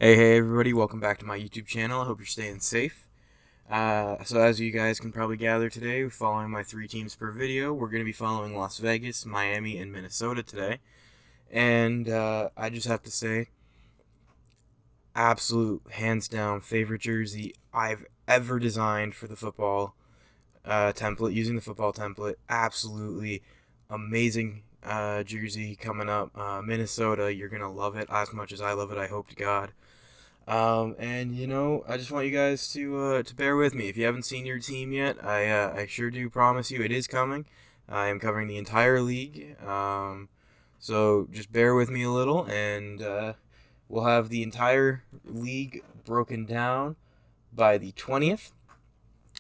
Hey everybody, welcome back to my YouTube channel. I hope you're staying safe. So as you guys can probably gather today, we're following my 3 teams per video. We're going to be following Las Vegas, Miami, and Minnesota today. And I just have to say, absolute hands down favorite jersey I've ever designed for the football template, using the football template. Absolutely amazing jersey coming up. Minnesota, you're going to love it as much as I love it, I hope to God. I just want you guys to bear with me. If you haven't seen your team yet, I sure do promise you it is coming. I am covering the entire league, so just bear with me a little, and we'll have the entire league broken down by the 20th.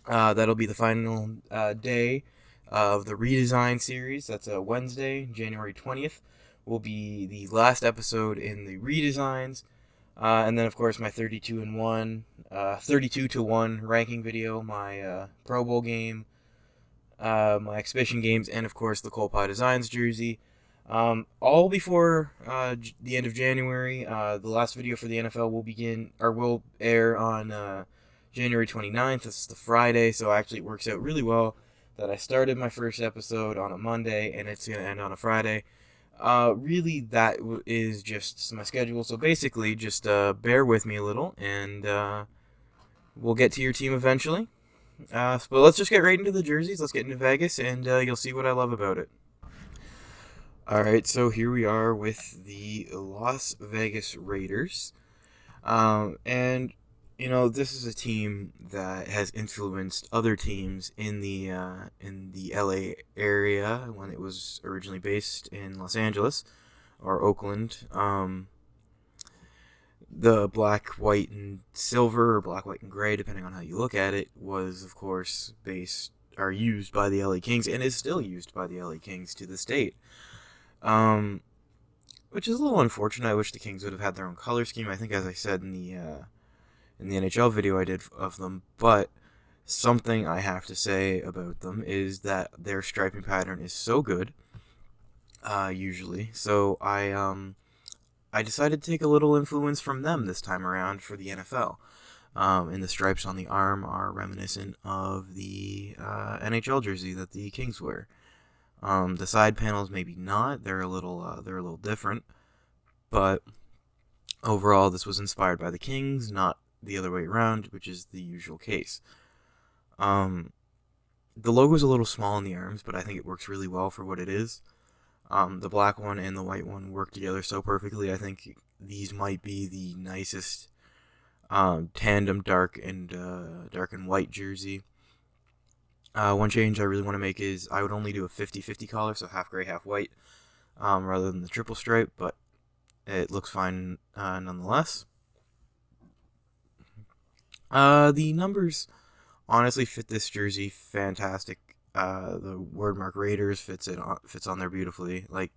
That'll be the final day of the Redesign series. That's a Wednesday, January 20th. Will be the last episode in the redesigns. And then, of course, my 32 to 1 ranking video, my Pro Bowl game, my exhibition games, and, of course, the Cole Pie Designs jersey. All before the end of January. The last video for the NFL will air on January 29th. It's the Friday, so actually it works out really well that I started my first episode on a Monday, and it's going to end on a Friday. Really, that is just my schedule. So basically, just bear with me a little, and we'll get to your team eventually. But let's just get right into the jerseys. Let's get into Vegas, and you'll see what I love about it. All right, so here we are with the Las Vegas Raiders, and this is a team that has influenced other teams in the LA area when it was originally based in Los Angeles or Oakland. The black, white, and silver, or black, white, and gray, depending on how you look at it, was of course used by the LA Kings, and is still used by the LA Kings to this date. Which is a little unfortunate. I wish the Kings would have had their own color scheme. I think, as I said in the NHL video I did of them, but something I have to say about them is that their striping pattern is so good, usually. So I decided to take a little influence from them this time around for the NFL. And the stripes on the arm are reminiscent of the NHL jersey that the Kings wear. The side panels maybe not; they're a little different, but overall this was inspired by the Kings, not the other way around, which is the usual case. The logo is a little small in the arms, but I think it works really well for what it is. The black one and the white one work together so perfectly. I think these might be the nicest tandem dark and white jersey. One change I really want to make is I would only do a 50-50 collar, so half gray, half white, rather than the triple stripe, but it looks fine nonetheless. The numbers honestly fit this jersey fantastic. The wordmark Raiders fits on there beautifully. Like,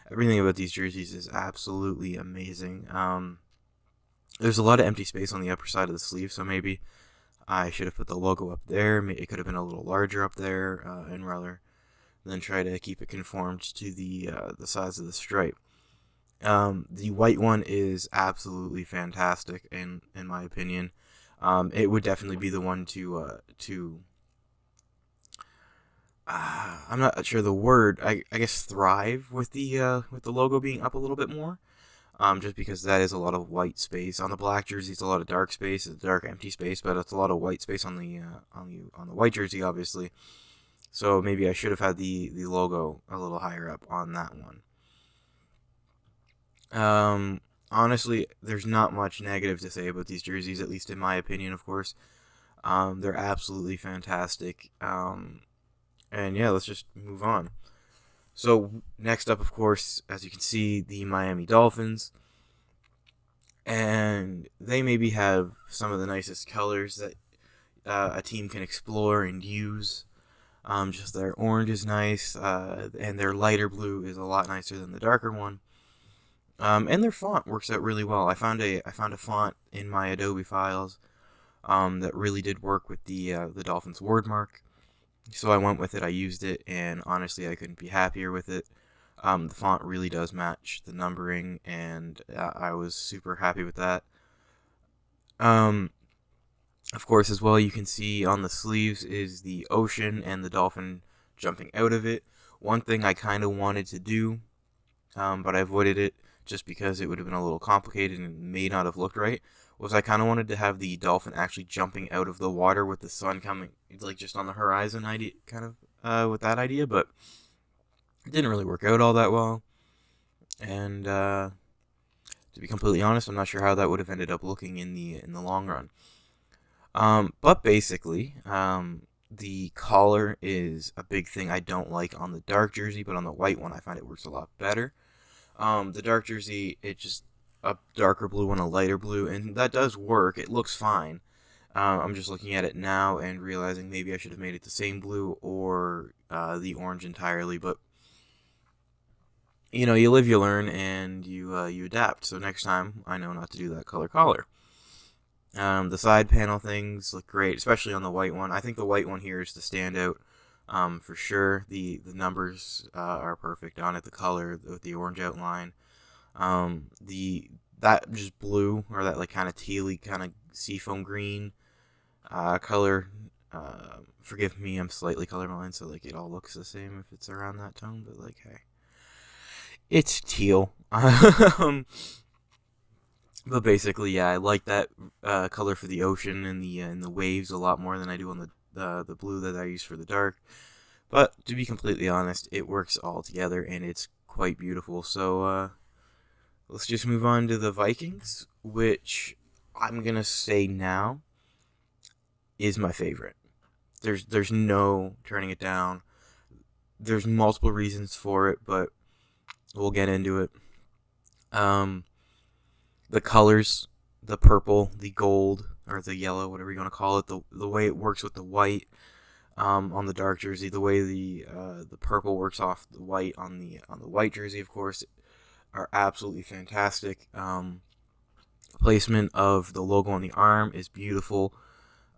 everything about these jerseys is absolutely amazing. There's a lot of empty space on the upper side of the sleeve, so maybe I should have put the logo up there. It could have been a little larger up there, and rather than try to keep it conformed to the size of the stripe. The white one is absolutely fantastic, in my opinion. It would definitely be the one to I'm not sure the word. I guess thrive with the logo being up a little bit more. Just because that is a lot of white space on the black jersey. It's a lot of dark space, it's dark empty space, but it's a lot of white space on the white jersey, obviously. So maybe I should have had the logo a little higher up on that one. Honestly, there's not much negative to say about these jerseys, at least in my opinion, of course. They're absolutely fantastic. And yeah, let's just move on. So next up, of course, as you can see, the Miami Dolphins. And they maybe have some of the nicest colors that a team can explore and use. Just their orange is nice, and their lighter blue is a lot nicer than the darker one. And their font works out really well. I found a font in my Adobe files that really did work with the Dolphins wordmark. So I went with it, I used it, and honestly I couldn't be happier with it. The font really does match the numbering, and I was super happy with that. Of course, as well, you can see on the sleeves is the ocean and the dolphin jumping out of it. One thing I kind of wanted to do, but I avoided it just because it would have been a little complicated and may not have looked right, was I kind of wanted to have the dolphin actually jumping out of the water with the sun coming, like just on the horizon idea, kind of with that idea, but it didn't really work out all that well. And to be completely honest, I'm not sure how that would have ended up looking in the long run. But basically, the collar is a big thing I don't like on the dark jersey, but on the white one, I find it works a lot better. The dark jersey, it's just a darker blue and a lighter blue, and that does work. It looks fine. I'm just looking at it now and realizing maybe I should have made it the same blue or the orange entirely, but you live, you learn, and you adapt. So next time, I know not to do that color collar. The side panel things look great, especially on the white one. I think the white one here is the standout for sure. The numbers are perfect on it. The color with the orange outline, that just blue or that like kind of tealy kind of seafoam green color. Forgive me, I'm slightly colorblind, so like it all looks the same if it's around that tone. But like, hey, it's teal. But basically, yeah, I like that color for the ocean and the waves a lot more than I do on the blue that I use for the dark. But to be completely honest, it works all together and it's quite beautiful. So let's just move on to the Vikings, which I'm gonna say now is my favorite. There's no turning it down. There's multiple reasons for it, but we'll get into it. The colors, the purple, the gold, or the yellow, whatever you want to call it, the way it works with the white on the dark jersey, the way the purple works off the white on the white jersey, of course, are absolutely fantastic. Placement of the logo on the arm is beautiful.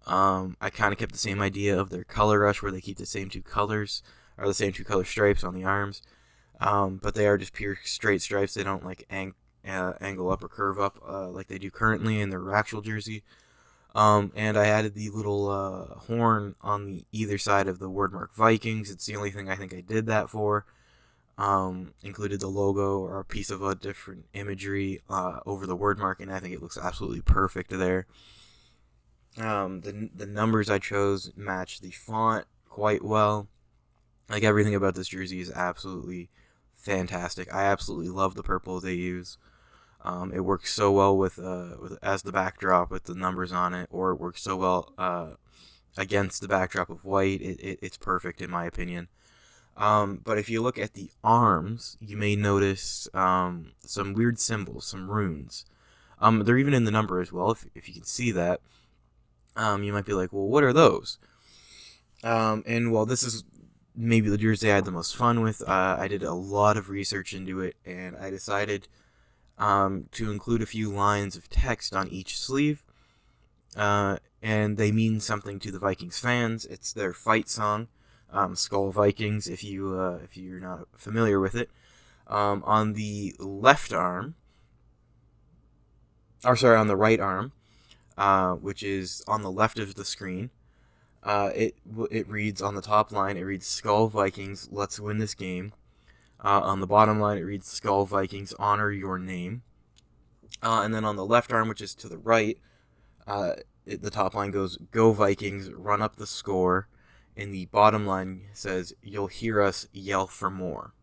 I kind of kept the same idea of their color rush, where they keep the same two colors, or the same two color stripes on the arms, but they are just pure straight stripes. They don't like angle up or curve up like they do currently in their actual jersey. And I added the little horn on the either side of the word mark Vikings. It's the only thing I think I did that for. Included the logo or a piece of a different imagery over the word mark, and I think it looks absolutely perfect there. The numbers I chose match the font quite well. Like, everything about this jersey is absolutely fantastic. I absolutely love the purple they use. It works so well with as the backdrop with the numbers on it, or it works so well against the backdrop of white. It's perfect in my opinion. But if you look at the arms, you may notice some weird symbols, some runes. They're even in the number as well, if you can see that. You might be like, well, what are those? And well, this is maybe the jersey I had the most fun with. I did a lot of research into it, and I decided to include a few lines of text on each sleeve. And they mean something to the Vikings fans. It's their fight song, Skull Vikings, if you're not familiar with it. On the left arm, or sorry, on the right arm, which is on the left of the screen, it reads on the top line. It reads Skull Vikings, let's win this game. On the bottom line, it reads Skull Vikings, honor your name. And then on the left arm, which is to the right, the top line goes, Go Vikings, run up the score. And the bottom line says, you'll hear us yell for more.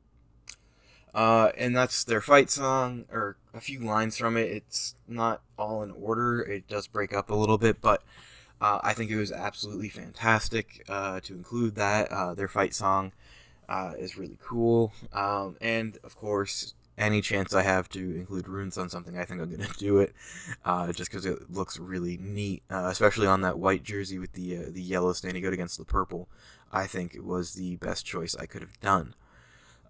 And that's their fight song, or a few lines from it. It's not all in order. It does break up a little bit, but I think it was absolutely fantastic to include that. Their fight song is really cool. And, of course, any chance I have to include runes on something, I think I'm going to do it, just because it looks really neat, especially on that white jersey with the yellow standing out against the purple. I think it was the best choice I could have done.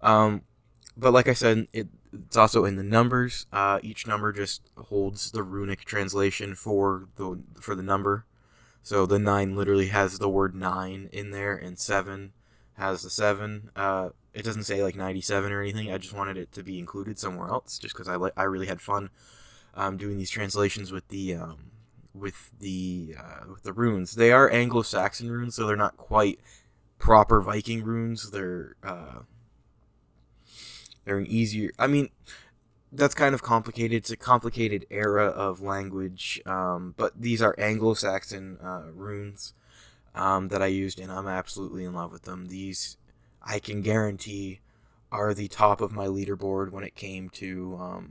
But like I said, it's also in the numbers. Each number just holds the runic translation for the number. So the 9 literally has the word 9 in there, and 7 has the 7. It doesn't say like 97 or anything. I just wanted it to be included somewhere else, just because I really had fun doing these translations with the with the runes. They are Anglo-Saxon runes, so they're not quite proper Viking runes. They're an easier. I mean, that's kind of complicated. It's a complicated era of language, but these are Anglo-Saxon runes that I used, and I'm absolutely in love with them. These, I can guarantee, are the top of my leaderboard when it came to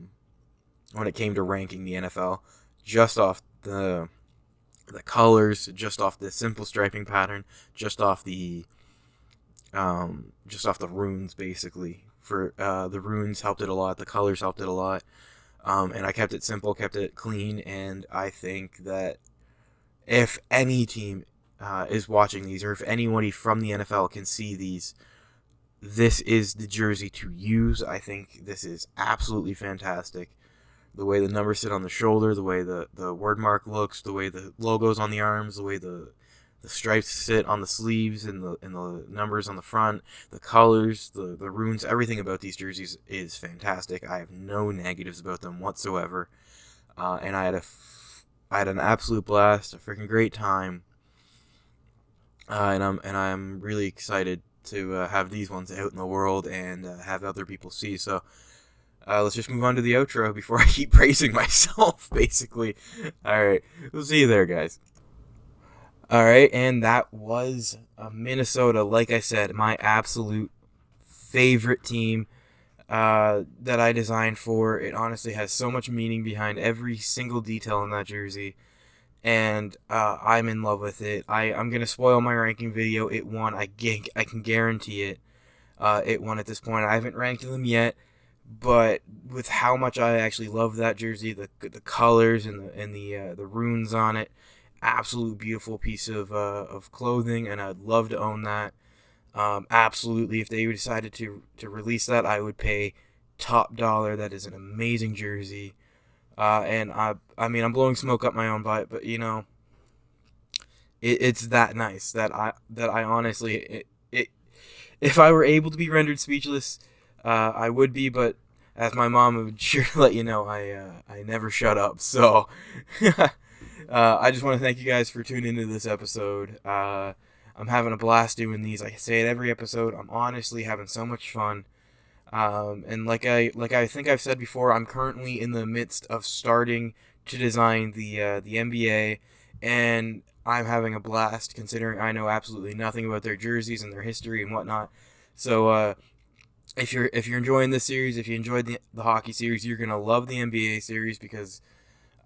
ranking the NFL, just off the colors, just off the simple striping pattern, just off the runes, basically. For the runes helped it a lot, the colors helped it a lot, and I kept it simple, kept it clean, and I think that if any team is watching these, or if anybody from the NFL can see these, this is the jersey to use. I think this is absolutely fantastic. The way the numbers sit on the shoulder, the way the word mark looks, the way the logo's on the arms, the way the stripes sit on the sleeves and the numbers on the front, the colors, the runes, everything about these jerseys is fantastic. I have no negatives about them whatsoever. And I had an absolute blast, a freaking great time. And I'm really excited to have these ones out in the world and have other people see. So let's just move on to the outro before I keep praising myself, basically. All right, we'll see you there, guys. All right, and that was Minnesota. Like I said, my absolute favorite team that I designed for. It honestly has so much meaning behind every single detail in that jersey. And I'm in love with it. I'm going to spoil my ranking video. It won. I can guarantee it. It won at this point. I haven't ranked them yet, but with how much I actually love that jersey, the colors and the runes on it, absolute beautiful piece of clothing, and I'd love to own that. Absolutely, if they decided to release that, I would pay top dollar. That is an amazing jersey. And I mean, I'm blowing smoke up my own butt, but you know, it's that nice that I honestly, if I were able to be rendered speechless, I would be. But as my mom would sure let you know, I never shut up. So, I just want to thank you guys for tuning into this episode. I'm having a blast doing these. I say it every episode. I'm honestly having so much fun. And like I think I've said before, I'm currently in the midst of starting to design the NBA, and I'm having a blast considering I know absolutely nothing about their jerseys and their history and whatnot. So if you're enjoying this series, if you enjoyed the hockey series, you're gonna love the NBA series because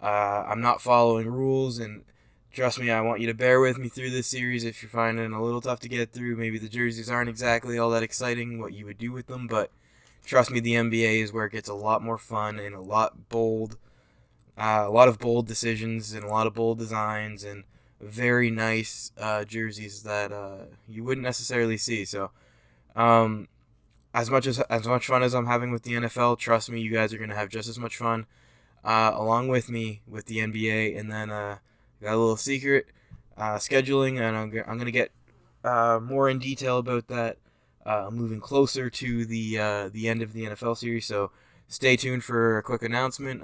I'm not following rules, and trust me, I want you to bear with me through this series if you're finding it a little tough to get through. Maybe the jerseys aren't exactly all that exciting, what you would do with them, but trust me, the NBA is where it gets a lot more fun and a lot of bold decisions and a lot of bold designs and very nice jerseys that you wouldn't necessarily see. So, as much fun as I'm having with the NFL, trust me, you guys are gonna have just as much fun along with me with the NBA. And then got a little secret scheduling, and I'm gonna get more in detail about that. Moving closer to the end of the NFL series, so stay tuned for a quick announcement.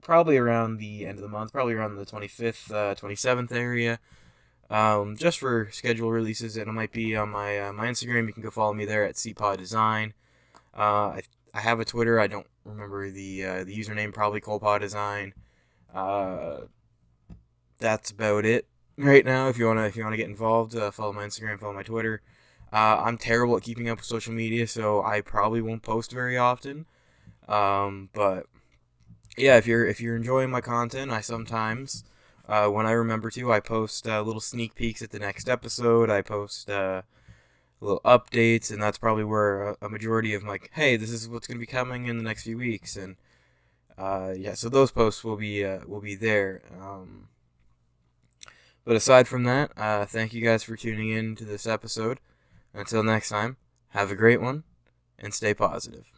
Probably around the end of the month, probably around the 25th, 27th area. Just for schedule releases, and it might be on my Instagram. You can go follow me there at Design. I have a Twitter. I don't remember the username. Probably Design. That's about it right now. If you wanna get involved, follow my Instagram, follow my Twitter. I'm terrible at keeping up with social media, so I probably won't post very often. But yeah, if you're enjoying my content, I sometimes, when I remember to, I post little sneak peeks at the next episode. I post little updates, and that's probably where a majority of my, hey, this is what's going to be coming in the next few weeks, and yeah, so those posts will be there. But aside from that, thank you guys for tuning in to this episode. Until next time, have a great one, and stay positive.